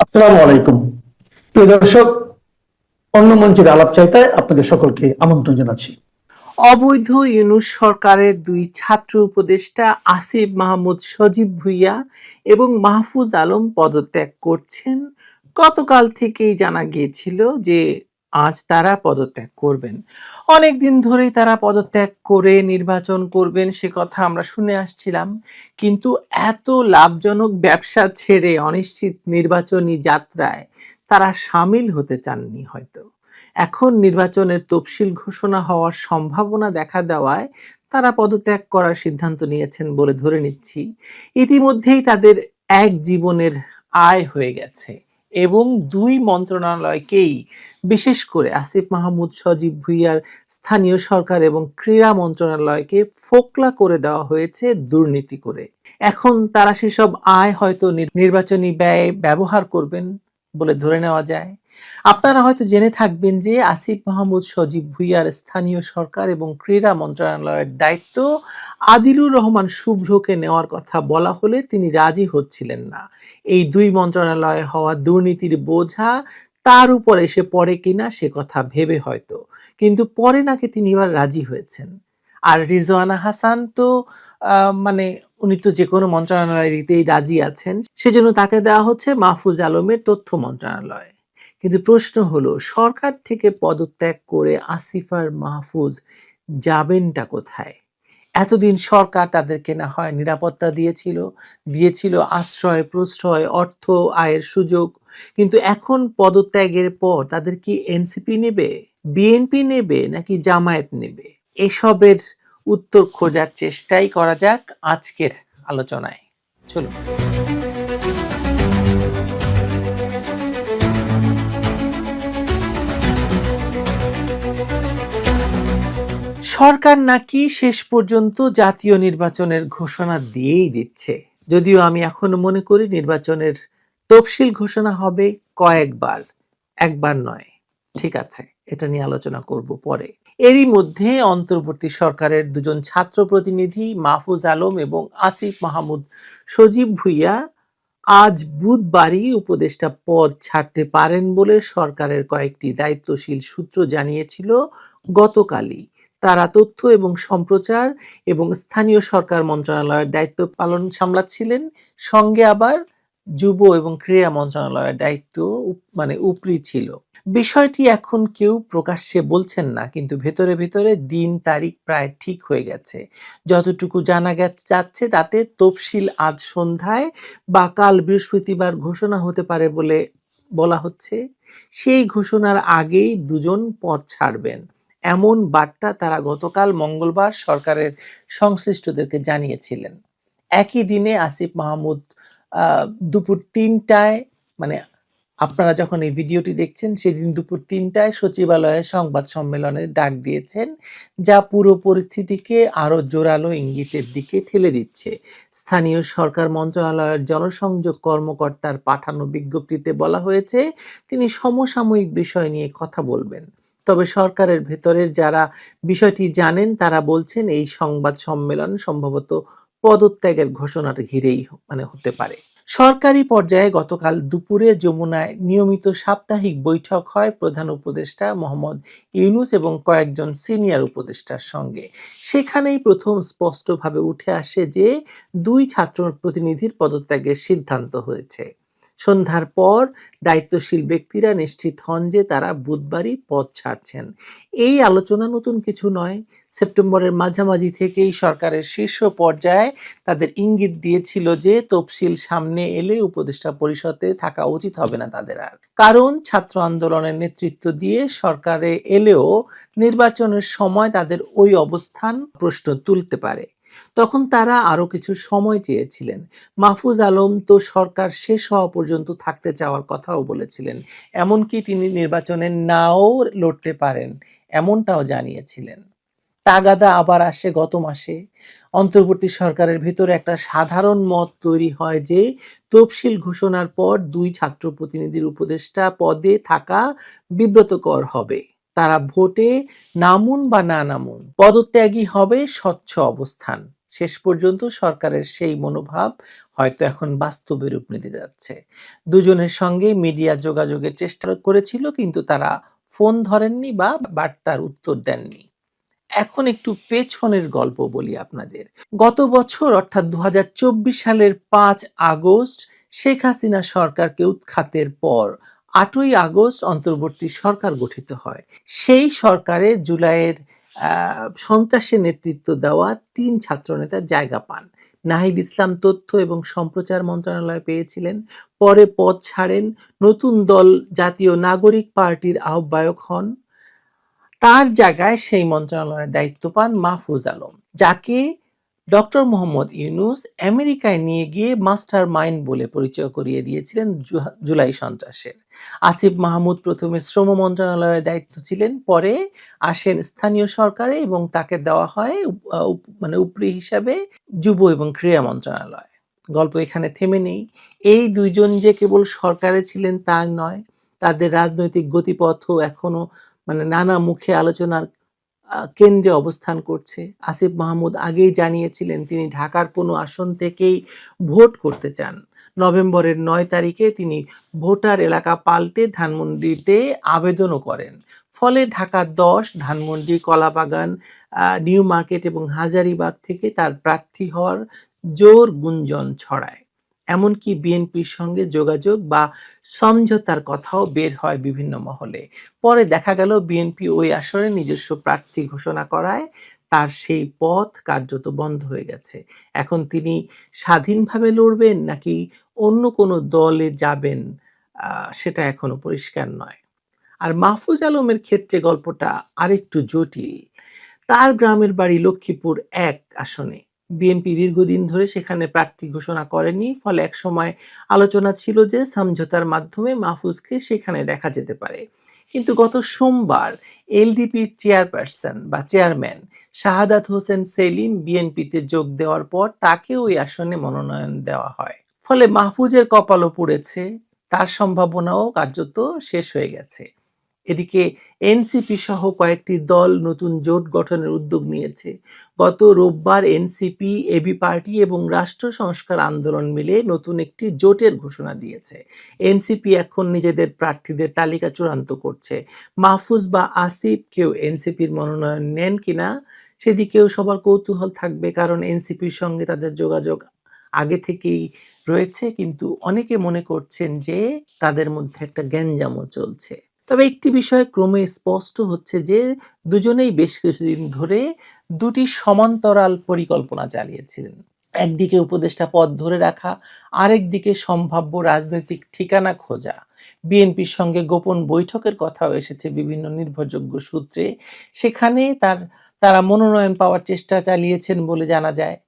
আসসালামু আলাইকুম। প্রিয় দর্শক, অন্য মঞ্চের আলাপ চাইতায় আপনাদের সকলকে আমন্ত্রণ জানাচ্ছি। অবৈধ ইউনূস সরকারের দুই ছাত্র উপদেষ্টা আসিফ মাহমুদ সজীব ভুঁইয়া এবং মাহফুজ আলম পদত্যাগ করছেন। গতকাল থেকেই জানা গিয়েছিল যে আজ তারা পদত্যাগ করবেন। অনেকদিন ধরেই তারা পদত্যাগ করে নির্বাচন করবেন সে কথা আমরা শুনে আসছিলাম, কিন্তু এত লাভজনক ব্যবসা ছেড়ে অনিশ্চিত নির্বাচনী যাত্রায় তারা সামিল হতে চাননি হয়তো। এখন নির্বাচনের তফসিল ঘোষণা হওয়ার সম্ভাবনা দেখা দেওয়ায় তারা পদত্যাগ করার সিদ্ধান্ত নিয়েছেন বলে ধরে নিচ্ছি। ইতিমধ্যেই তাদের এক জীবনের আয় হয়ে গেছে এবং দুই মন্ত্রণালয়কেই, বিশেষ করে আসিফ মাহমুদ সজীব ভুঁইয়ার স্থানীয় সরকার এবং ক্রীড়া মন্ত্রণালয়কে ফোকলা করে দেওয়া হয়েছে দুর্নীতি করে। এখন তারা সেসব আয় হয়তো নির্বাচনী ব্যয়ে ব্যবহার করবেন বলে ধরে নেওয়া যায়। আপনারা হয়তো জেনে থাকবেন যে আসিফ মাহমুদ সজীব ভুঁইয়ার স্থানীয় সরকার এবং ক্রীড়া মন্ত্রণালয়ের দায়িত্ব আদিলুর রহমান শুভ্রকে নেওয়ার কথা বলা হলে তিনি রাজি হচ্ছিলেন না। এই দুই মন্ত্রণালয়ে হওয়া দুর্নীতির বোঝা তার উপর এসে পড়ে কিনা সে কথা ভেবে হয়তো, কিন্তু পরে নাকি তিনি এবার রাজি হয়েছেন। আর রিজওয়ানা হাসান তো মানে উনি তো যে কোনো মন্ত্রণালয়েরই রাজি আছেন, সেজন্য তাকে দেওয়া হচ্ছে মাহফুজ আলমের তথ্য মন্ত্রণালয়। কিন্তু প্রশ্ন হলো, সরকার থেকে পদত্যাগ করে আসিফ আর মাহফুজ যাবেনটা কোথায়? এতদিন সরকার তাদেরকে না হয় নিরাপত্তা দিয়েছিল আশ্রয় প্রশ্রয়, অর্থ, আয়ের সুযোগ, কিন্তু এখন পদত্যাগের পর তাদের কি এনসিপি নেবে, বিএনপি নেবে, নাকি জামায়াত নেবে? এসবের উত্তর খোঁজার চেষ্টাই করা যাক আজকের আলোচনায়। চলুন। সরকার নাকি শেষ পর্যন্ত জাতীয় নির্বাচনের ঘোষণা দিয়েই দিচ্ছে, যদিও আমি এখনো মনে করি নির্বাচনের তফসিল ঘোষণা হবে কয়েকবার, একবার নয়। ঠিক আছে, এটা নিয়ে আলোচনা করব পরে। এরই মধ্যে অন্তর্বর্তী সরকারের দুজন ছাত্র প্রতিনিধি মাহফুজ আলম এবং আসিফ মাহমুদ সজীব ভুঁইয়া আজ বুধবারই উপদেষ্টা পদ ছাড়তে পারেন বলে সরকারের কয়েকটি দায়িত্বশীল সূত্র জানিয়েছিল গতকালই। তারা তথ্য এবং সম্প্রচার এবং স্থানীয় সরকার মন্ত্রণালয়ের দায়িত্ব পালন সামলাচ্ছিলেন, সঙ্গে আবার যুব এবং ক্রীড়া মন্ত্রণালয়ের দায়িত্ব উপরি ছিল। বিষয়টি এখন কেউ প্রকাশ্যে বলছেন না, কিন্তু ভেতরে ভেতরে দিন তারিখ প্রায় ঠিক হয়ে গেছে। যতটুকু জানা যাচ্ছে তাতে তফসিল আজ সন্ধ্যায় বা কাল বৃহস্পতিবার ঘোষণা হতে পারে বলে বলা হচ্ছে। সেই ঘোষণার আগেই দুজন পদ ছাড়বেন, এমন বার্তা তারা গতকাল মঙ্গলবার সরকারের সংশ্লিষ্টদেরকে জানিয়েছিলেন। একই দিনে আসিফ মাহমুদ দুপুর ৩টায়, মানে আপনারা যখন এই ভিডিওটি দেখছেন সেদিন দুপুর ৩টায় সচিবালয়ে সংবাদ সম্মেলনের ডাক দিয়েছেন, যা পুরো পরিস্থিতিকে আরো জোরালো ইঙ্গিতের দিকে ঠেলে দিচ্ছে। স্থানীয় সরকার মন্ত্রণালয়ের জনসংযোগ কর্মকর্তার পাঠানো বিজ্ঞপ্তিতে বলা হয়েছে তিনি সমসাময়িক বিষয় নিয়ে কথা বলবেন। তবে সরকারের ভেতরের যারা বিষয়টি জানেন তারা বলছেন এই সংবাদ সম্মেলন সম্ভবত পদত্যাগের ঘোষণাটা ঘিরেই হতে পারে। সরকারি পর্যায়ে গতকাল দুপুরে যমুনায় নিয়মিত সাপ্তাহিক বৈঠক হয় প্রধান উপদেষ্টা মোহাম্মদ ইউনূস এবং কয়েকজন সিনিয়র উপদেষ্টার সঙ্গে। সেখানেই প্রথম স্পষ্টভাবে উঠে আসে যে দুই ছাত্র প্রতিনিধির পদত্যাগের সিদ্ধান্ত হয়েছে। সন্ধ্যার পর দায়িত্বশীল ব্যক্তিরা নিশ্চিত হন যে তারা বুধবারই পদ ছাড়ছেন। এই আলোচনা নতুন কিছু নয়। সেপ্টেম্বরের মাঝামাঝি থেকেই সরকারের শীর্ষ পর্যায়ে তাদের ইঙ্গিত দিয়েছিল যে তফসিল সামনে এলে উপদেষ্টা পরিষদে থাকা উচিত হবে না তাদের আর, কারণ ছাত্র আন্দোলনের নেতৃত্ব দিয়ে সরকারে এলেও নির্বাচনের সময় তাদের ওই অবস্থান প্রশ্ন তুলতে পারে। তখন তারা আরো কিছু সময় চেয়েছিলেন। মাহফুজ আলম তো সরকার শেষ হওয়া পর্যন্ত থাকতে চাওয়ার কথাও বলেছিলেন, এমনকি তিনি নির্বাচনে নাও লড়তে পারেন এমনটাও জানিয়েছিলেন। তাগাদা আবার আসে গত মাসে। অন্তর্বর্তী সরকারের ভেতরে একটা সাধারণ মত তৈরি হয় যে তফসিল ঘোষণার পর দুই ছাত্র প্রতিনিধির উপদেষ্টা পদে থাকা বিব্রতকর হবে। তারা ভোটে নামুন বা না নামুন, পদত্যাগী হবে স্বচ্ছ অবস্থান। শেষ পর্যন্ত সরকারের সেই মনোভাব হয়তো এখন বাস্তবে রূপ নিতে যাচ্ছে। দুজনের সঙ্গে মিডিয়া যোগাযোগের চেষ্টা করেছিল, কিন্তু তারা ফোন ধরেননি বা বার্তার উত্তর দেননি। এখন একটু পেছনের গল্প বলি আপনাদের। গত বছর অর্থাৎ 2024 সালের 5 আগস্ট শেখ হাসিনা সরকারকে উৎখাতের পর 8ই আগস্ট অন্তর্বর্তী সরকার গঠিত হয়। সেই সরকারে জুলাইয়ের সন্ত্রাসের নেতৃত্ব দেওয়া 3 ছাত্রনেতা জায়গা পান। নাহিদ ইসলাম তথ্য এবং সম্প্রচার মন্ত্রণালয় পেয়েছিলেন, পরে পদ ছাড়েন, নতুন দল জাতীয় নাগরিক পার্টির আহ্বায়ক হন। তার জায়গায় সেই মন্ত্রণালয়ের দায়িত্ব পান মাহফুজ আলম, যাকে ডক্টর মোহাম্মদ ইউনূস আমেরিকায় নিয়ে গিয়ে মাস্টার মাইন্ড বলে পরিচয় করিয়ে দিয়েছিলেন জুলাই সন্ত্রাসের। আসিফ মাহমুদ প্রথমে শ্রম মন্ত্রণালয়ের দায়িত্ব ছিলেন, পরে আসেন স্থানীয় সরকারে এবং তাকে দেওয়া হয় উপরি হিসাবে যুব এবং ক্রীড়া মন্ত্রণালয়। গল্প এখানে থেমে নেই। এই দুইজন যে কেবল সরকারে ছিলেন তা নয়, তাদের রাজনৈতিক গতিপথও এখনো নানা মুখে আলোচনার কেন্দ্রে অবস্থান করছে। আসিফ মাহমুদ আগেই জানিয়েছিলেন তিনি ঢাকার কোনো আসন থেকেই ভোট করতে চান। নভেম্বরের 9 তারিখে তিনি ভোটার এলাকা পাল্টে ধানমন্ডিতে আবেদনও করেন। ফলে ঢাকা 10, ধানমন্ডি, কলাবাগান, নিউ মার্কেট এবং হাজারীবাগ থেকে তার প্রার্থী হওয়ার জোর গুঞ্জন ছড়ায়। এমনকি বিএনপির সঙ্গে যোগাযোগ বা সমঝোতার কথাও বের হয় বিভিন্ন মহলে। পরে দেখা গেল বিএনপি ওই আসনে নিজস্ব প্রার্থী ঘোষণা করায় তার সেই পথ কার্যত বন্ধ হয়ে গেছে। এখন তিনি স্বাধীনভাবে লড়বেন নাকি অন্য কোনো দলে যাবেন, সেটা এখনো পরিষ্কার নয়। আর মাহফুজ আলমের ক্ষেত্রে গল্পটা আরেকটু জটিল। তার গ্রামের বাড়ি লক্ষ্মীপুর 1 আসনে। বিএনপি দীর্ঘদিন ধরে সেখানে প্রার্থী ঘোষণা করেনি, ফলে একসময় আলোচনা ছিল যে সমঝোতার মাধ্যমে মাহফুজকে সেখানে দেখা যেতে পারে। কিন্তু গত সোমবার এলডিপির চেয়ারম্যান শাহাদাত হোসেন সেলিম বিএনপিতে যোগ দেওয়ার পর তাকে ওই আসনে মনোনয়ন দেওয়া হয়। ফলে মাহফুজের কপালও পুড়েছে, তার সম্ভাবনাও কার্যত শেষ হয়ে গেছে। এদিকে এনসিপি সহ কয়েকটি দল নতুন জোট গঠনের উদ্যোগ নিয়েছে। গত রোববার এনসিপি, এবি পার্টি এবং রাষ্ট্র সংস্কার আন্দোলন মিলে নতুন একটি জোটের ঘোষণা দিয়েছে। এনসিপি এখন নিজেদের প্রার্থীদের তালিকা চূড়ান্ত করছে। মাহফুজ বা আসিফ কেউ এনসিপির মনোনয়ন নেন কিনা সেদিকেও সবার কৌতূহল থাকবে, কারণ এনসিপির সঙ্গে তাদের যোগাযোগ আগে থেকেই রয়েছে, কিন্তু অনেকে মনে করছেন যে তাদের মধ্যে একটা গ্যাঞ্জামও চলছে। তবে একটি বিষয় ক্রমে স্পষ্ট হচ্ছে যে দুজনেই বেশ কিছুদিন ধরে দুটি সমান্তরাল পরিকল্পনা চালিয়েছিলেন। একদিকে উপদেষ্টা পদ ধরে রাখা, আরেকদিকে সম্ভাব্য রাজনৈতিক ঠিকানা খোঁজা। বিএনপির সঙ্গে গোপন বৈঠকের কথাও এসেছে বিভিন্ন নির্ভরযোগ্য সূত্রে। সেখানে তারা মনোনয়ন পাওয়ার চেষ্টা চালিয়েছেন বলে জানা যায়।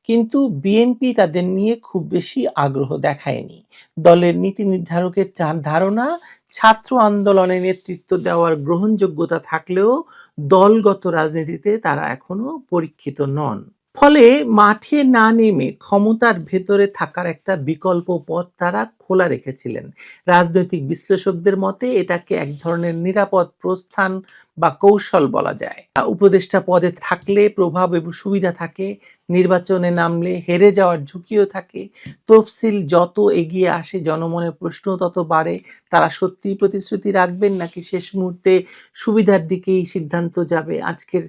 কিন্তু বিএনপি তাদের নিয়ে খুব বেশি আগ্রহ দেখায়নি। দলের নীতি নির্ধারকের ধারণা ছাত্র আন্দোলনে নেতৃত্ব দেওয়ার গ্রহণযোগ্যতা থাকলেও দলগত রাজনীতিতে তারা এখনো পরীক্ষিত নন। ফলে মাঠে না নেমে ক্ষমতার ভেতরে থাকার একটা বিকল্প পথ তারা খোলা রেখেছিলেন। রাজনৈতিক বিশ্লেষকদের মতে এটাকে এক ধরনের নিরাপদ প্রস্থান বা কৌশল বলা যায়। উপদেষ্টা পদে থাকলে প্রভাব এবং সুবিধা থাকে, নির্বাচনে নামলে হেরে যাওয়ার ঝুঁকিও থাকে। তফসিল যত এগিয়ে আসে জনমনে প্রশ্ন তত বাড়ে, তারা সত্যি প্রতিশ্রুতি রাখবেন নাকি শেষ মুহূর্তে সুবিধার দিকেই সিদ্ধান্ত যাবে। আজকের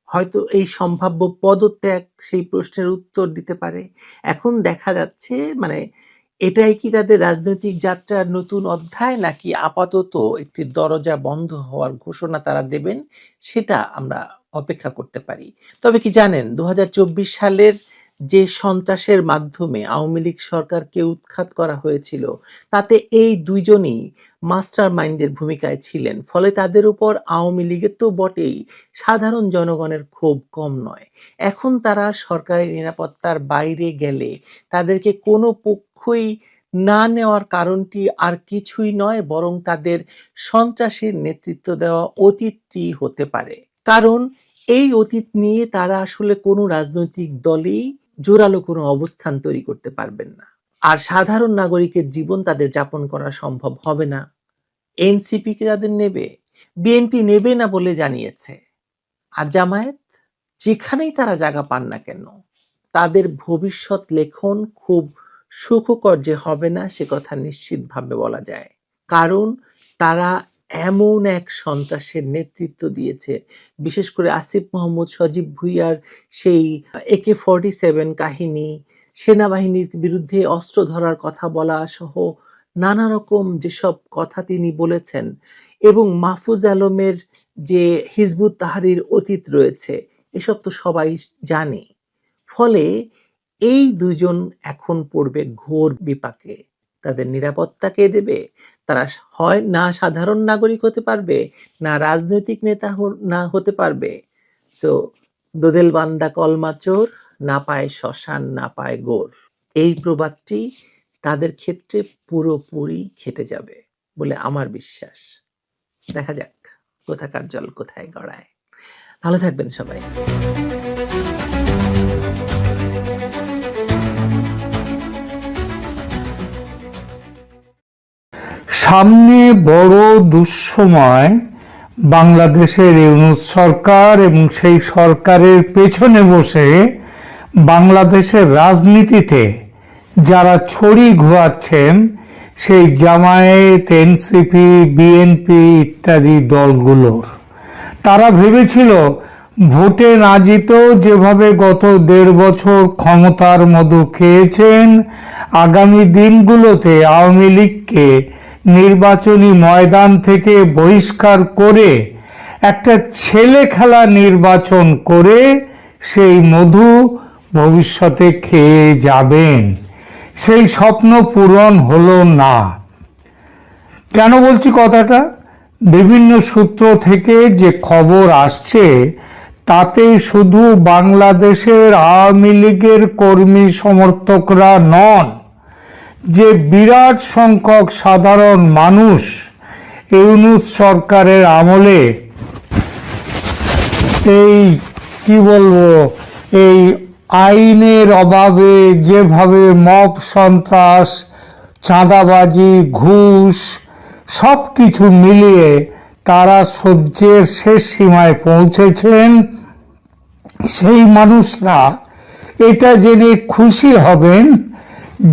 হয়তো এই সম্ভাব্য পদত্যাগ সেই প্রশ্নের উত্তর দিতে পারে। এখন দেখা যাচ্ছে এটাই কি তাদের রাজনৈতিক যাত্রার নতুন অধ্যায়, নাকি আপাতত একটি দরজা বন্ধ হওয়ার ঘোষণা তারা দেবেন, সেটা আমরা অপেক্ষা করতে পারি। তবে কি জানেন, 2024 সালের যে সন্ত্রাসের মাধ্যমে আওয়ামী লীগ সরকারকে উৎখাত করা হয়েছিল, তাতে এই দুইজনই মাস্টার মাইন্ডের ভূমিকায় ছিলেন। ফলে তাদের উপর আওয়ামী লীগের তো বটেই, সাধারণ জনগণের ক্ষোভ কম নয়। এখন তারা সরকারি নিরাপত্তার বাইরে গেলে তাদেরকে কোনো পক্ষই না নেওয়ার কারণটি আর কিছুই নয়, বরং তাদের সন্ত্রাসের নেতৃত্ব দেওয়া অতীতটি হতে পারে। কারণ এই অতীত নিয়ে তারা আসলে কোনো রাজনৈতিক দলেই জোরালো কোনো অবস্থান তৈরি করতে পারবেন না। আর সাধারণ নাগরিকের জীবন তাদের যাপন করা সম্ভব হবে না। এনসিপি কে তাদের নেবে, বিএনপি নেবে না বলে জানিয়েছে। আর জামায়াত, যেখানেই তারা জায়গা পান না কেন, তাদের ভবিষ্যৎ লেখন খুব সুখকর যে হবে না সে কথা নিশ্চিতভাবে বলা যায়। কারণ তারা এমন এক সন্ত্রাসের নেতৃত্ব দিয়েছে, বিশেষ করে আসিফ মাহমুদ, সজীব ভুঁইয়ার সেই AK-47 কাহিনী, সেনাবাহিনীর বিরুদ্ধে অস্ত্র ধরার কথা বলা সহ নানা রকম যেসব কথা তিনি বলেছেন, এবং মাহফুজ আলমের যে হিজবুত তাহরীর অতীত রয়েছে, এসব তো সবাই জানে। ফলে এই দুজন এখন পড়বে ঘোর বিপাকে। তাদের নিরাপত্তা কে দেবে? তারা হয় না সাধারণ নাগরিক হতে পারবে, না রাজনৈতিক নেতা না হতে পারবে। সো দোদেল বান্দা কলমা চোর, না পায় শ্মশান না পায় গোর। এই প্রবাদটি তাদের ক্ষেত্রে পুরোপুরি খেটে যাবে বলে আমার বিশ্বাস। দেখা যাক কোথাকার জল কোথায় গড়ায়। ভালো থাকবেন সবাই। সামনে বড় দুঃসময় বাংলাদেশের ইউনূস সরকার এবং সেই সরকারের পেছনে বসে বাংলাদেশের রাজনীতিতে যারা ছড়ি ঘোরাচ্ছেন সেই জামায়াত, এনসিপি, বিএনপি ইত্যাদি দলগুলোর। তারা ভেবেছিল ভোটে না জিতেও যেভাবে গত 1.5 বছর ক্ষমতার মধু খেয়েছেন, আগামী দিনগুলোতে আওয়ামী লীগকে নির্বাচনী ময়দান থেকে বহিষ্কার করে একটা ছেলে খেলা নির্বাচন করে সেই মধু ভবিষ্যতে খেয়ে যাবেন। সেই স্বপ্ন পূরণ হলো না। কেন বলছি কথাটা? বিভিন্ন সূত্র থেকে যে খবর আসছে তাতে শুধু বাংলাদেশের আওয়ামী লীগের কর্মী সমর্থকরা নন, যে বিরাট সংখ্যক সাধারণ মানুষ ইউনূস সরকারের আমলে এই কি বলবো, এই আইনের অভাবে যেভাবে মব সন্ত্রাস, চাঁদাবাজি, ঘুষ সব কিছু মিলিয়ে তারা সহ্যের শেষ সীমায় পৌঁছেছেন, সেই মানুষরা এটা জেনে খুশি হবেন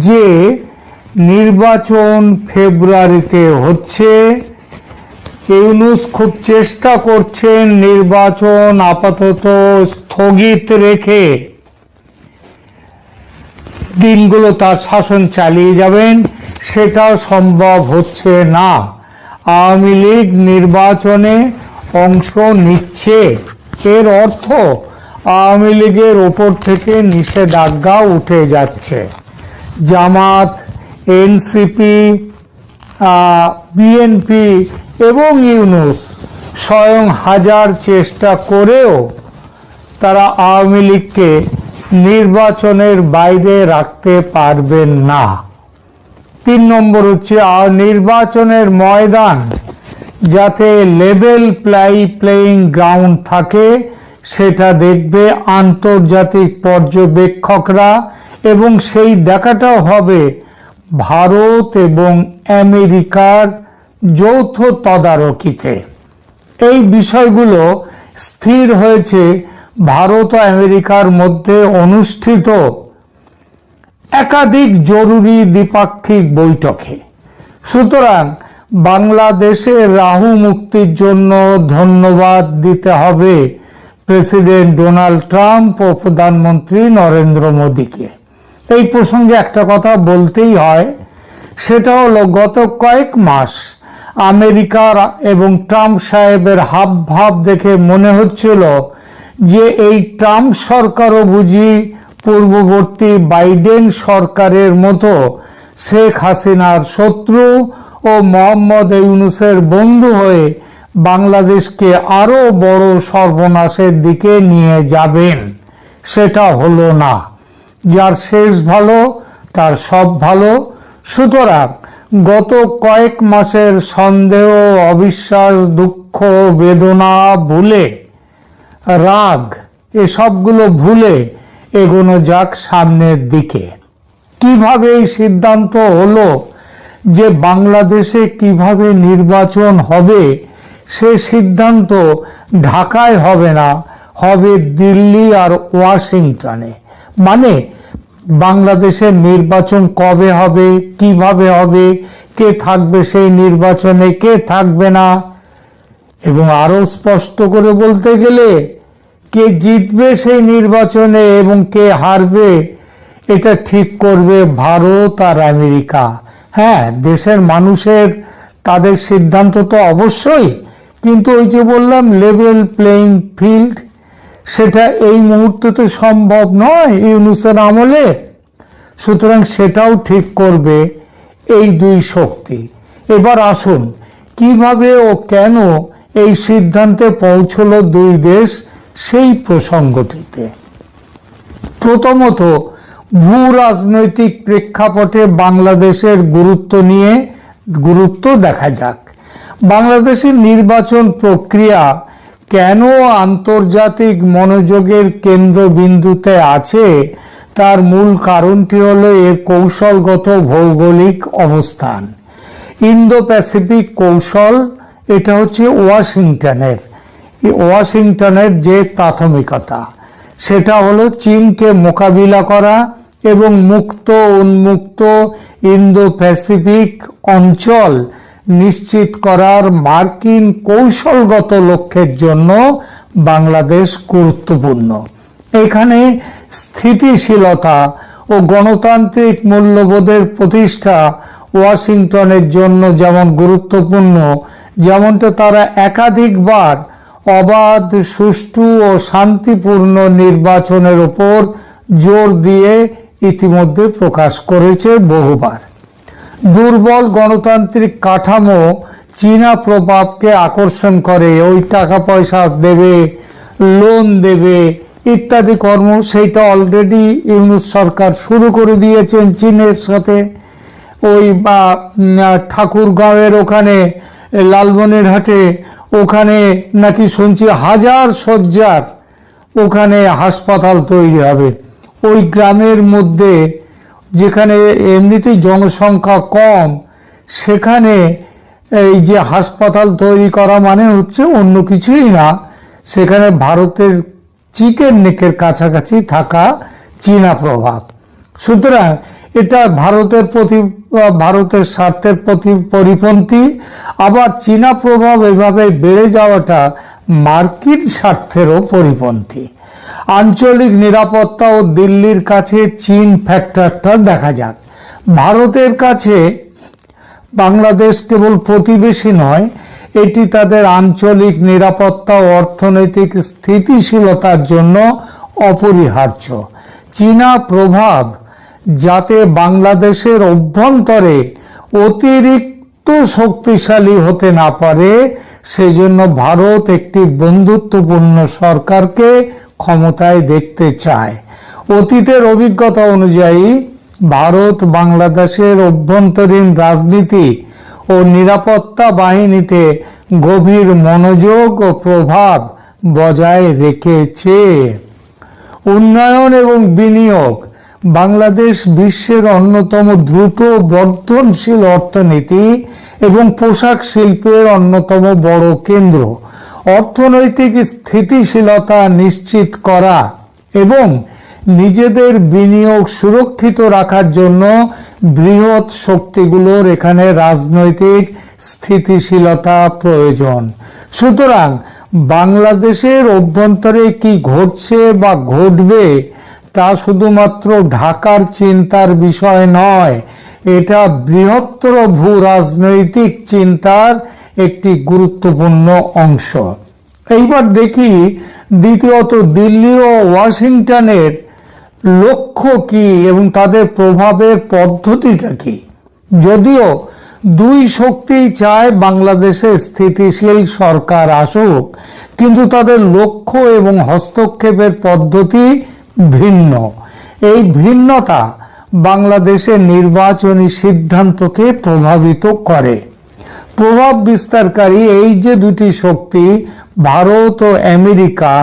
যে নির্বাচন ফেব্রুয়ারিতে হচ্ছে। ইউনূস খুব চেষ্টা করছেন নির্বাচন আপাতত স্থগিত রেখে দিনগুলো তার শাসন চালিয়ে যাবেন, সেটাও সম্ভব হচ্ছে না। আওয়ামী লীগ নির্বাচনে অংশ নিচ্ছে, এর অর্থ আওয়ামী লীগের ওপর থেকে নিষেধাজ্ঞা উঠে যাচ্ছে। জামাত, এনসিপি, বিএনপি এবং ইউনূস স্বয়ং হাজার চেষ্টা করেও তারা আওয়ামী লীগকে নির্বাচনের বাইরে রাখতে পারবেন না। 3 নম্বর হচ্ছে নির্বাচনের ময়দান যাতে লেভেল প্লেইং গ্রাউন্ড থাকে, সেটা দেখবে আন্তর্জাতিক পর্যবেক্ষকরা, এবং সেই দেখাটাও হবে ভারত এবং আমেরিকার যৌথ তদারকিতে। এই বিষয়গুলো স্থির হয়েছে ভারত ও আমেরিকার মধ্যে অনুষ্ঠিত একাধিক জরুরি দ্বিপাক্ষিক বৈঠকে। সুতরাং বাংলাদেশের রাহু মুক্তির জন্য ধন্যবাদ দিতে হবে প্রেসিডেন্ট ডোনাল্ড ট্রাম্প ও প্রধানমন্ত্রী নরেন্দ্র মোদীকে। এই প্রসঙ্গে একটা কথা বলতেই হয়, সেটা হলো গত কয়েক মাস আমেরিকার এবং ট্রাম্প সাহেবের হাবভাব দেখে মনে হচ্ছিল যে এই ট্রাম্প সরকারও বুঝি পূর্ববর্তী বাইডেন সরকারের মতো শেখ হাসিনার শত্রু ও মোহাম্মদ ইউনূসের বন্ধু হয়ে বাংলাদেশকে আরো বড় সর্বনাশের দিকে নিয়ে যাবেন। সেটা হলো না। যার শেষ ভালো তার সব ভালো। সুতরাং গত কয়েক মাসের সন্দেহ, অবিশ্বাস, দুঃখ, বেদনা ভুলে, রাগ, এসবগুলো ভুলে এগোনো যাক সামনের দিকে। কিভাবে এই সিদ্ধান্ত হলো যে বাংলাদেশে কিভাবে নির্বাচন হবে, সে সিদ্ধান্ত ঢাকায় হবে না, হবে দিল্লি আর ওয়াশিংটনে। মানে বাংলাদেশের নির্বাচন কবে হবে, কিভাবে হবে, কে থাকবে সেই নির্বাচনে, কে থাকবে না, এবং আরো স্পষ্ট করে বলতে গেলে কে জিতবে সেই নির্বাচনে এবং কে হারবে এটা ঠিক করবে ভারত আর আমেরিকা। হ্যাঁ, দেশের মানুষের তাদের সিদ্ধান্ত তো অবশ্যই, কিন্তু ওই যে বললাম লেভেল প্লেইং ফিল্ড, সেটা এই মুহূর্তে তো সম্ভব নয় ইউনূসের আমলে। সুতরাং সেটাও ঠিক করবে এই দুই শক্তি। এবার আসুন কিভাবে ও কেন এই সিদ্ধান্তে পৌঁছলো দুই দেশ সেই প্রসঙ্গটিতে। প্রথমত, ভূ রাজনৈতিক প্রেক্ষাপটে বাংলাদেশের গুরুত্ব দেখা যাক। বাংলাদেশের নির্বাচন প্রক্রিয়া কেন আন্তর্জাতিক মনোযোগের কেন্দ্রবিন্দুতে আছে তার মূল কারণটি হলো এর কৌশলগত ভৌগোলিক অবস্থান। ইন্দো প্যাসিফিক কৌশল, এটা হচ্ছে ওয়াশিংটনের যে প্রাথমিকতা, সেটা হলো চীনকে মোকাবিলা করা এবং মুক্ত উন্মুক্ত ইন্দো প্যাসিফিক অঞ্চল নিশ্চিত করার মার্কিন কৌশলগত লক্ষ্যের জন্য বাংলাদেশ গুরুত্বপূর্ণ। এখানে স্থিতিশীলতা ও গণতান্ত্রিক মূল্যবোধের প্রতিষ্ঠা ওয়াশিংটনের জন্য যেমন গুরুত্বপূর্ণ, যেমনটা তারা একাধিকবার অবাধ, সুষ্ঠু ও শান্তিপূর্ণ নির্বাচনের উপর জোর দিয়ে ইতিমধ্যে প্রকাশ করেছে বহুবার। দুর্বল গণতান্ত্রিক কাঠামো চীনা প্রভাবকে আকর্ষণ করে, ওই টাকা পয়সা দেবে, লোন দেবে ইত্যাদি কর্ম, সেইটা অলরেডি ইউনূস সরকার শুরু করে দিয়েছেন চীনের সাথে। ওই বা ঠাকুরগাঁওয়ের ওখানে লালমনিরহাটে ওখানে নাকি শুনছি 1000 শয্যার ওখানে হাসপাতাল তৈরি হবে। ওই গ্রামের মধ্যে যেখানে এমনিতেই জনসংখ্যা কম, সেখানে এই যে হাসপাতাল তৈরি করা মানে হচ্ছে অন্য কিছুই না, সেখানে ভারতের চিকেন নেকের কাছাকাছি থাকা চীনা প্রভাব। সুতরাং এটা ভারতের স্বার্থের পরিপন্থী। আবার চীনা প্রভাব এভাবে বেড়ে যাওয়াটা মার্কিন স্বার্থেরও পরিপন্থী। আঞ্চলিক নিরাপত্তা ও দিল্লির কাছে চীন ফ্যাক্টরটা দেখা যাক। ভারতের কাছে বাংলাদেশ কেবল প্রতিবেশী নয়, এটি তাদের আঞ্চলিক নিরাপত্তা ও অর্থনৈতিক স্থিতিশীলতার জন্য অপরিহার্য। চীনা প্রভাব যাতে বাংলাদেশের অভ্যন্তরে অতিরিক্ত শক্তিশালী হতে না পারে, সেজন্য ভারত একটি বন্ধুত্বপূর্ণ সরকারকে ক্ষমতায় দেখতে চায়। অতীতের অভিজ্ঞতা অনুযায়ী ভারত বাংলাদেশের অভ্যন্তরীণ রাজনীতি ও নিরাপত্তা বাহিনীতে গভীর মনোযোগ ও প্রভাব বজায় রেখেছে। উন্নয়ন এবং বিনিয়োগ, বাংলাদেশ বিশ্বের অন্যতম দ্রুত বর্ধনশীল অর্থনীতি এবং পোশাক শিল্পের অন্যতম বড় কেন্দ্র। অর্থনৈতিক স্থিতিশীলতা নিশ্চিত করা এবং নিজেদের বিনিয়োগ সুরক্ষিত রাখার জন্য বৃহৎ শক্তিগুলোর এখানে রাজনৈতিক স্থিতিশীলতা প্রয়োজন। সুতরাং বাংলাদেশের অভ্যন্তরে কি ঘটছে বা ঘটবে তা শুধুমাত্র ঢাকার চিন্তার বিষয় নয়, এটা বৃহত্তর ভূ রাজনৈতিক চিন্তার একটি গুরুত্বপূর্ণ অংশ। এইবার দেখি দ্বিতীয়ত দিল্লি ও ওয়াশিংটনের লক্ষ্য কি এবং তাদের প্রভাবের পদ্ধতিটা কি। যদিও দুই শক্তি চায় বাংলাদেশে স্থিতিশীল সরকার আসুক, কিন্তু তাদের লক্ষ্য এবং হস্তক্ষেপের পদ্ধতি ভিন্ন। এই ভিন্নতা বাংলাদেশের নির্বাচনী সিদ্ধান্তকে প্রভাবিত করে। প্রভাব বিস্তারকারী এই যে দুটি শক্তি, ভারত ও আমেরিকা,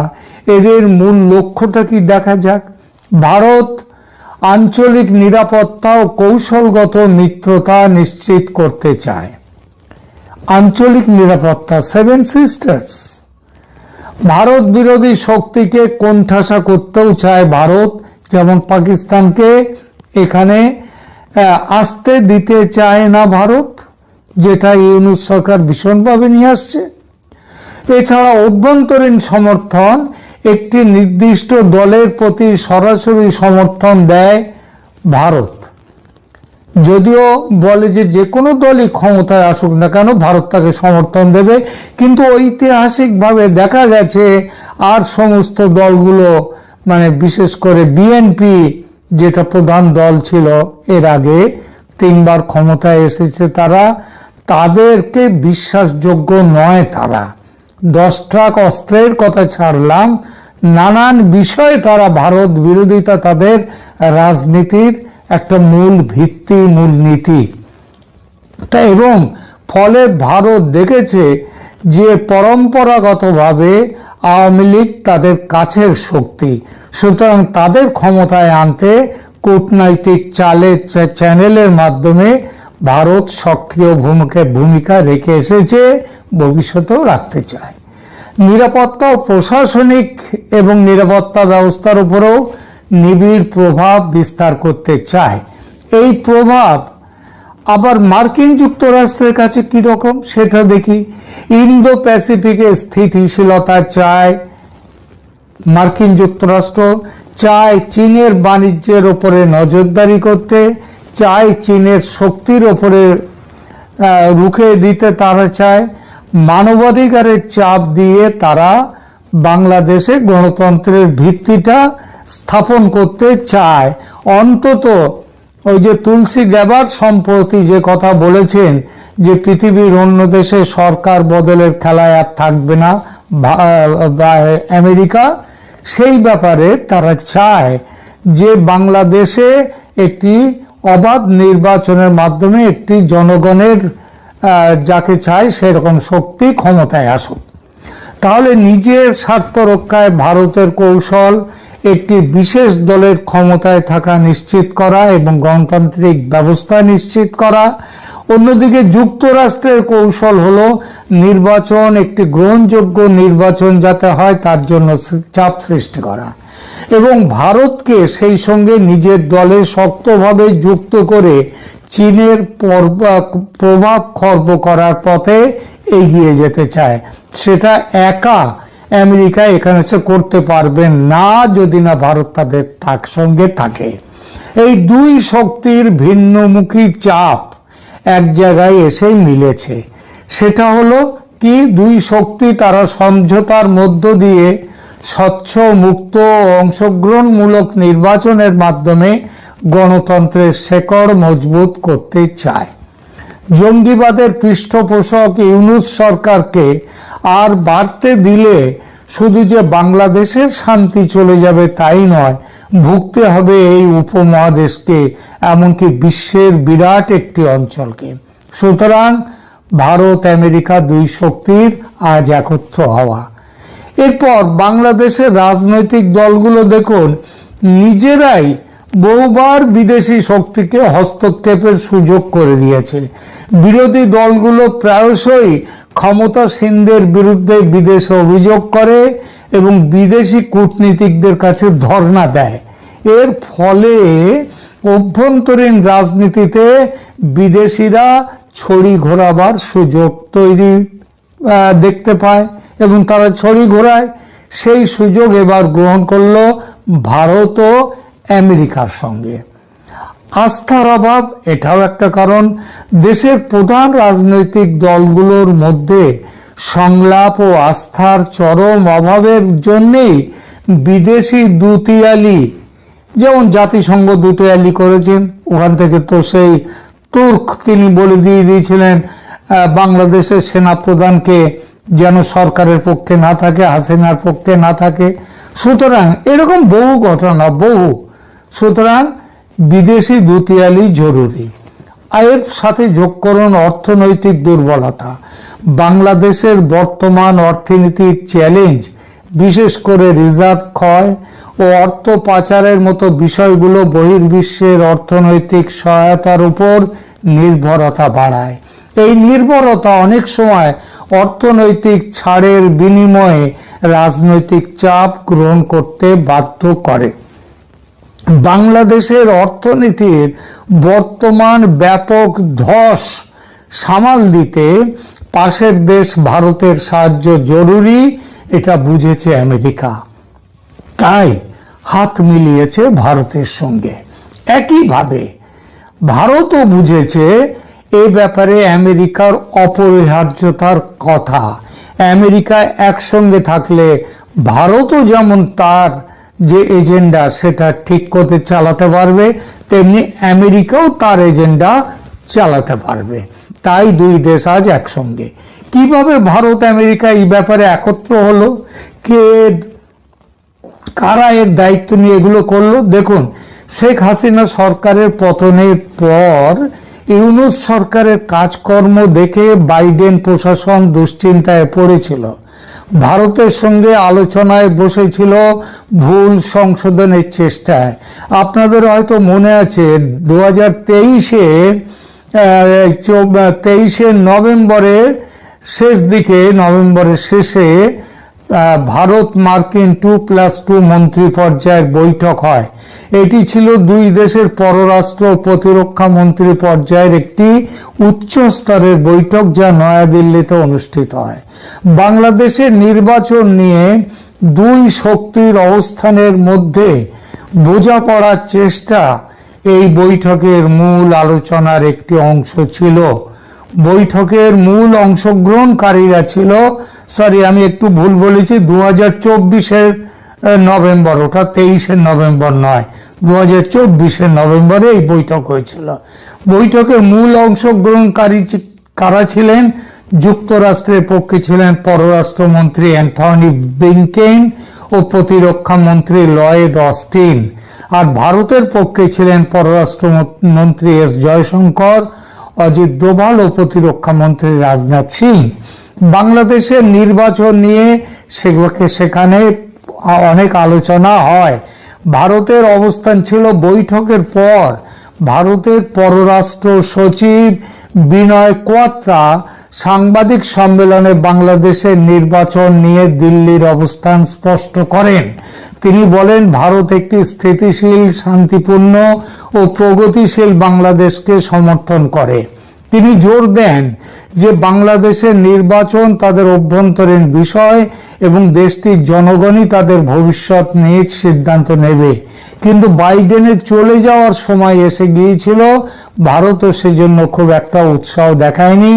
এদের মূল লক্ষ্যটা কি দেখা যাক। ভারত আঞ্চলিক নিরাপত্তা ও কৌশলগত মিত্রতা নিশ্চিত করতে চায়। আঞ্চলিক নিরাপত্তা, 7 সিস্টার্স। ভারত বিরোধী শক্তিকে কোণঠাসা করতেও চায় ভারত, যেমন পাকিস্তানকে এখানে আসতে দিতে চায় না ভারত, যেটা ইউনূস সরকার ভীষণভাবে নিয়ে আসছে। এছাড়া অভ্যন্তরীণ সমর্থন, একটি নির্দিষ্ট দলের প্রতি সরাসরি সমর্থন দেয় ভারত, যদিও বলে যে কোনো দলই ক্ষমতায় আসুক না কেন ভারত তাকে সমর্থন দেবে, কিন্তু ঐতিহাসিকভাবে দেখা গেছে আর সমস্ত দলগুলো, মানে বিশেষ করে বিএনপি যেটা প্রধান দল ছিল এর আগে 3 বার ক্ষমতায় এসেছে, তাদেরকে বিশ্বাসযোগ্য নয়। তারা 10 ট্রাক অস্ত্রের কথা ছাড়লাম, নানান বিষয়ে তারা ভারত বিরোধিতা তাদের রাজনীতির একটা মূল ভিত্তি, মূল নীতি। এবং ফলে ভারত দেখেছে যে পরম্পরাগতভাবে আওয়ামী লীগ তাদের কাছের শক্তি, সুতরাং তাদের ক্ষমতায় আনতে কূটনৈতিক চ্যানেলের মাধ্যমে ভারত সক্রিয় ভূমিকা রেখে এসেছে, ভবিষ্যতেও রাখতে চায়। নিরাপত্তা ও প্রশাসনিক এবং নিরাপত্তা ব্যবস্থার উপরেও নিবিড় প্রভাব বিস্তার করতে চায়। এই প্রভাব আবার মার্কিন যুক্তরাষ্ট্রের কাছে কি রকম সেটা দেখি। ইন্দো প্যাসিফিকে স্থিতিশীলতা চায় মার্কিন যুক্তরাষ্ট্র, চায় চীনের বাণিজ্যের উপরে নজরদারি করতে, চায় চীনের শক্তির উপরে রুখে দিতে তারা চায়, মানবাধিকারের চাপ দিয়ে তারা বাংলাদেশে গণতন্ত্রের ভিত্তিটা স্থাপন করতে চায়। অন্তত ওই যে তুলসী গ্যাবার্ড সম্প্রতি যে কথা বলেছেন যে পৃথিবীর অন্য দেশে সরকার বদলের খেলায় আর থাকবে না আমেরিকা, সেই ব্যাপারে তারা চায় যে বাংলাদেশে একটি অবাধ নির্বাচনের মাধ্যমে একটি জনগণের যাকে চায় সেরকম শক্তি ক্ষমতায় আসুক। তাহলে নিজের স্বার্থ রক্ষায় ভারতের কৌশল একটি বিশেষ দলের ক্ষমতায় থাকা নিশ্চিত করা এবং গণতান্ত্রিক ব্যবস্থা নিশ্চিত করা। অন্যদিকে যুক্তরাষ্ট্রের কৌশল হলো নির্বাচন, একটি গ্রহণযোগ্য নির্বাচন যাতে হয় তার জন্য চাপ সৃষ্টি করা এবং ভারতকে সেই সঙ্গে নিজের দলে শক্তভাবে যুক্ত করে চীনের প্রভাব খর্ব করার পথে এগিয়ে যেতে চায়। সেটা একা আমেরিকা এখানে সে করতে পারবে না যদি না ভারত তাদের সঙ্গে থাকে। এই দুই শক্তির ভিন্নমুখী চাপ এক জায়গায় এসে মিলেছে। সেটা হলো কি, দুই শক্তি তারা সমঝোতার মধ্য দিয়ে স্বচ্ছ, মুক্ত ও অংশগ্রহণমূলক নির্বাচনের মাধ্যমে গণতন্ত্রের শেকড় মজবুত করতে চায়। জঙ্গিবাদের পৃষ্ঠপোষক ইউনূস সরকারকে আর বাড়তে দিলে শুধু যে বাংলাদেশের শান্তি চলে যাবে তাই নয়, ভুগতে হবে এই উপমহাদেশকে, এমনকি বিশ্বের বিরাট একটি অঞ্চলকে। সুতরাং ভারত আমেরিকা দুই শক্তির আজ একত্র হওয়া। এরপর বাংলাদেশের রাজনৈতিক দলগুলো দেখুন নিজেরাই বহুবার বিদেশি শক্তিকে হস্তক্ষেপের সুযোগ করে দিয়েছে। বিরোধী দলগুলো প্রায়শই ক্ষমতাসীনদের বিরুদ্ধে বিদেশে অভিযোগ করে এবং বিদেশি কূটনীতিকদের কাছে ধর্ণা দেয়। এর ফলে অভ্যন্তরীণ রাজনীতিতে বিদেশিরা ছড়ি ঘোরাবার সুযোগ তৈরি দেখতে পায় এবং তারা ছড়ি ঘোরায়। সেই সুযোগ এবার গ্রহণ করল ভারত ও আমেরিকার সঙ্গে। আস্থার অভাব এটাও একটা কারণ। দেশের প্রধান রাজনৈতিক দলগুলোর মধ্যে সংলাপ ও আস্থার চরম অভাবের জন্যেই বিদেশি দুতিয়ালি, যেমন জাতিসংঘ দুতিয়ালি করেছেন, ওখান থেকে তো সেই তুর্ক তিনি বলে দিয়েছিলেন বাংলাদেশের সেনাপ্রধানকে যেন সরকারের পক্ষে না থাকে, হাসিনার পক্ষে না থাকে। সুতরাং এরকম বহু ঘটনা, সুতরাং বিদেশি দুতিয়ালি জরুরি। এর সাথে যোগ করুন অর্থনৈতিক দুর্বলতা। বাংলাদেশের বর্তমান অর্থনীতির চ্যালেঞ্জ, বিশেষ করে রিজার্ভ ক্ষয় ও অর্থ পাচারের মতো বিষয়গুলো বহির্বিশ্বের অর্থনৈতিক সহায়তার উপর নির্ভরতা বাড়ায়। এই নির্ভরতা অনেক সময় অর্থনৈতিক ছাড়ের বিনিময়ে রাজনৈতিক চাপ গ্রহণ করতে বাধ্য করে। বাংলাদেশের অর্থনীতির বর্তমান ব্যাপক ধস সামাল দিতে পাশের দেশ ভারতের সাহায্য জরুরি, এটা বুঝেছে আমেরিকা, তাই হাত মিলিয়েছে ভারতের সঙ্গে। একইভাবে ভারতও বুঝেছে এ ব্যাপারে আমেরিকার অপরিহার্যতার কথা। আমেরিকা একসঙ্গে থাকলে ভারতও যেমন তার যে এজেন্ডা সেটা ঠিক করতে চালাতে পারবে, তেমনি আমেরিকাও তার এজেন্ডা চালাতে পারবে। তাই দুই দেশ আজ একসঙ্গে। কিভাবে ভারত আমেরিকা এই ব্যাপারে একত্র হলো, কারা এর দায়িত্ব নিয়ে এগুলো করলো? দেখুন, শেখ হাসিনা সরকারের পতনের পর ইউনূস সরকারের কাজকর্ম দেখে বাইডেন প্রশাসন দুশ্চিন্তায় পড়েছিল। ভারতের সঙ্গে আলোচনায় বসেছিল ভুল সংশোধনের চেষ্টায়। আপনাদের হয়তো মনে আছে 2023 নভেম্বরের শেষ দিকে, নভেম্বরের শেষে ভারত মার্কিন 2+2 মন্ত্রী পর্যায়ের বৈঠক হয়। এটি ছিল দুই দেশের পররাষ্ট্র ও প্রতিরক্ষা মন্ত্রী পর্যায়ের একটি উচ্চ স্তরের বৈঠক, যা নয়াদিল্লিতে অনুষ্ঠিত হয়। বাংলাদেশের নির্বাচন নিয়ে দুই শক্তির অবস্থানের মধ্যে বোঝাপড়ার চেষ্টা এই বৈঠকের মূল আলোচনার একটি অংশ ছিল। বৈঠকের মূল অংশগ্রহণকারীরা ছিল, আমি একটু ভুল বলেছি, 2024 নভেম্বর, ওটা 23 নভেম্বর নয়, 2024 নভেম্বরে এই বৈঠক হয়েছিল। বৈঠকের মূল অংশগ্রহণকারী কারা ছিলেন? যুক্তরাষ্ট্রের পক্ষে ছিলেন পররাষ্ট্রমন্ত্রী অ্যান্থনি ব্লিংকেন ও প্রতিরক্ষা মন্ত্রী লয়েড অস্টিন, আর ভারতের পক্ষে ছিলেন পররাষ্ট্রমন্ত্রী এস জয়শঙ্কর, অজিত ডোভাল ও প্রতিরক্ষা মন্ত্রী রাজনাথ সিং। বাংলাদেশের নির্বাচন নিয়ে সেখানে অনেক আলোচনা হয়। ভারতের অবস্থান ছিল বৈঠকের পর ভারতের পররাষ্ট্র সচিব বিনয় কোয়াত্রা সাংবাদিক সম্মেলনে বাংলাদেশের নির্বাচন নিয়ে দিল্লির অবস্থান স্পষ্ট করেন। তিনি বলেন, ভারত একটি স্থিতিশীল, শান্তিপূর্ণ ও প্রগতিশীল বাংলাদেশকে সমর্থন করে। তিনি জোর দেন যে বাংলাদেশের নির্বাচন তাদের অভ্যন্তরীণ বিষয় এবং দেশটির জনগণই তাদের ভবিষ্যৎ নিয়ে সিদ্ধান্ত নেবে। কিন্তু বাইডেনের চলে যাওয়ার সময় এসে গিয়েছিল, ভারতও সেজন্য খুব একটা উৎসাহ দেখায়নি।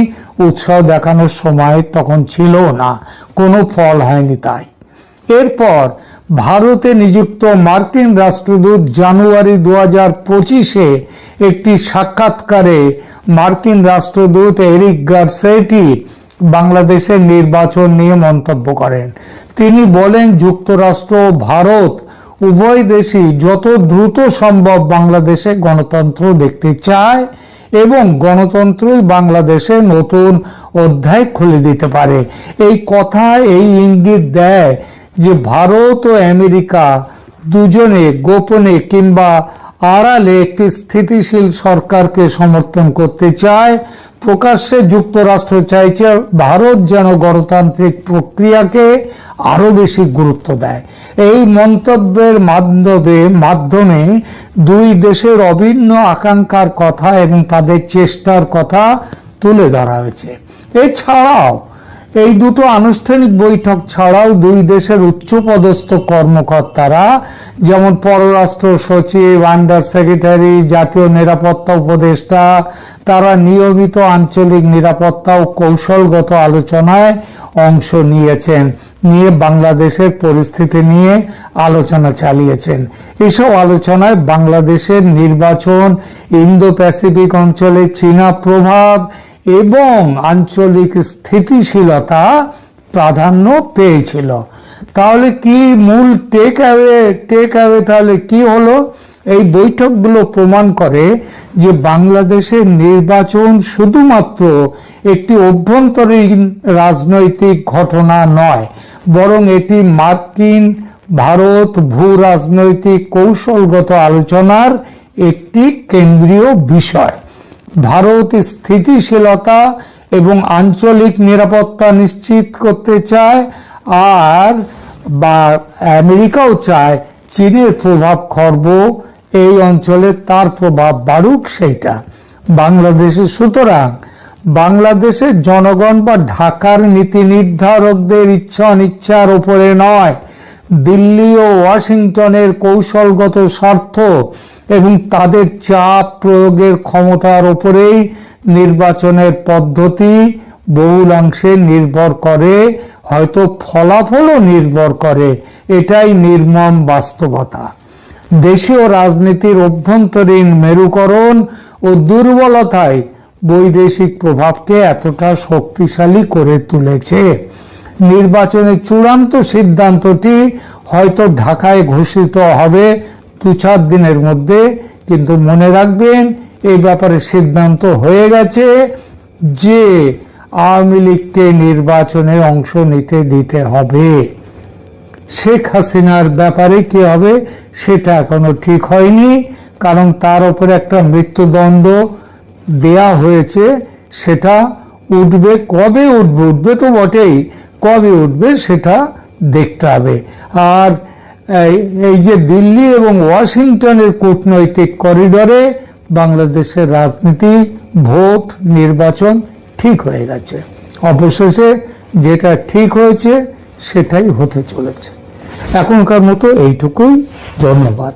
উৎসাহ দেখানোর সময় তখন ছিল না, কোনো ফল হয়নি। তাই এরপর ভারতে নিযুক্ত মার্কিন রাষ্ট্রদূত জানুয়ারি 2025-এ একটি সাক্ষাৎকারে মার্কিন রাষ্ট্রদূত এরিক গারসেটি বাংলাদেশের নির্বাচন নিয়ে মন্তব্য করেন। তিনি বলেন, যুক্তরাষ্ট্র ও ভারত উভয় দেশই যত দ্রুত সম্ভব বাংলাদেশে গণতন্ত্র দেখতে চায় এবং গণতন্ত্রই বাংলাদেশে নতুন অধ্যায় খুলে দিতে পারে। এই কথা এই ইঙ্গিত দেয় যে ভারত ও আমেরিকা দুজনে গোপনে কিংবা আড়ালে একটি স্থিতিশীল সরকারকে সমর্থন করতে চায়। প্রকাশ্যে যুক্তরাষ্ট্র চাইছে ভারত যেন গণতান্ত্রিক প্রক্রিয়াকে আরো বেশি গুরুত্ব দেয়। এই মন্তব্যের মাধ্যমে দুই দেশের অভিন্ন আকাঙ্ক্ষার কথা এবং তাদের চেষ্টার কথা তুলে ধরা হয়েছে। এছাড়াও এই দুটো আনুষ্ঠানিক বৈঠক ছাড়াও দুই দেশের উচ্চপদস্থ কর্মকর্তারা, যেমন পররাষ্ট্র সচিব, আন্ডার সেক্রেটারি, জাতীয় নিরাপত্তা উপদেষ্টা, তারা নিয়মিত আঞ্চলিক নিরাপত্তা ও কৌশলগত আলোচনায় অংশ নিয়ে বাংলাদেশের পরিস্থিতি নিয়ে আলোচনা চালিয়েছেন। এসব আলোচনায় বাংলাদেশের নির্বাচন, ইন্দো প্যাসিফিক অঞ্চলে চীনা প্রভাব এবং আঞ্চলিক স্থিতিশীলতা প্রাধান্য পেয়েছিল। তাহলে কি মূল টেক অ্যাওয়ে তাহলে কি হলো? এই বৈঠকগুলো প্রমাণ করে যে বাংলাদেশের নির্বাচন শুধুমাত্র একটি অভ্যন্তরীণ রাজনৈতিক ঘটনা নয়, বরং এটি মার্কিন ভারত ভূ রাজনৈতিক কৌশলগত আলোচনার একটি কেন্দ্রীয় বিষয়। ভারত স্থিতিশীলতা এবং আঞ্চলিক নিরাপত্তা নিশ্চিত করতে চায়, আর আমেরিকাও চায় চীনের প্রভাব খর্ব এই অঞ্চলে তার প্রভাব বাড়ুক সেইটা বাংলাদেশে। সুতরাং বাংলাদেশের জনগণ বা ঢাকার নীতি নির্ধারকদের ইচ্ছা অনিচ্ছার উপরে নয়, দিল্লি ও ওয়াশিংটনের কৌশলগত স্বার্থ এবং তাদের চাপ প্রয়োগের ক্ষমতার উপরেই নির্বাচনের পদ্ধতি বহুলাংশে নির্ভর করে, হয়তো ফলাফলও নির্ভর করে। এটাই নির্মম বাস্তবতা। দেশীয় রাজনীতির অভ্যন্তরীণ মেরুকরণ ও দুর্বলতায় বৈদেশিক প্রভাবকে এতটা শক্তিশালী করে তুলেছে। নির্বাচনের চূড়ান্ত সিদ্ধান্তটি হয়তো ঢাকায় ঘোষিত হবে 2-4 দিনের মধ্যে, কিন্তু মনে রাখবেন এই ব্যাপারে সিদ্ধান্ত হয়ে গেছে যে আওয়ামী লীগকে নির্বাচনে অংশ নিতে দিতে হবে। শেখ হাসিনার ব্যাপারে কি হবে সেটা এখনো ঠিক হয়নি, কারণ তার উপরে একটা মৃত্যুদণ্ড দেয়া হয়েছে। সেটা উঠবে, কবে উঠবে, উঠবে তো বটেই, কবে উঠবে সেটা দেখতে হবে। আর এই যে দিল্লি এবং ওয়াশিংটনের কূটনৈতিক করিডরে বাংলাদেশের রাজনীতি, ভোট, নির্বাচন ঠিক হয়ে গেছে। অবশেষে যেটা ঠিক হয়েছে সেটাই হতে চলেছে। এখনকার মতো এইটুকুই। ধন্যবাদ।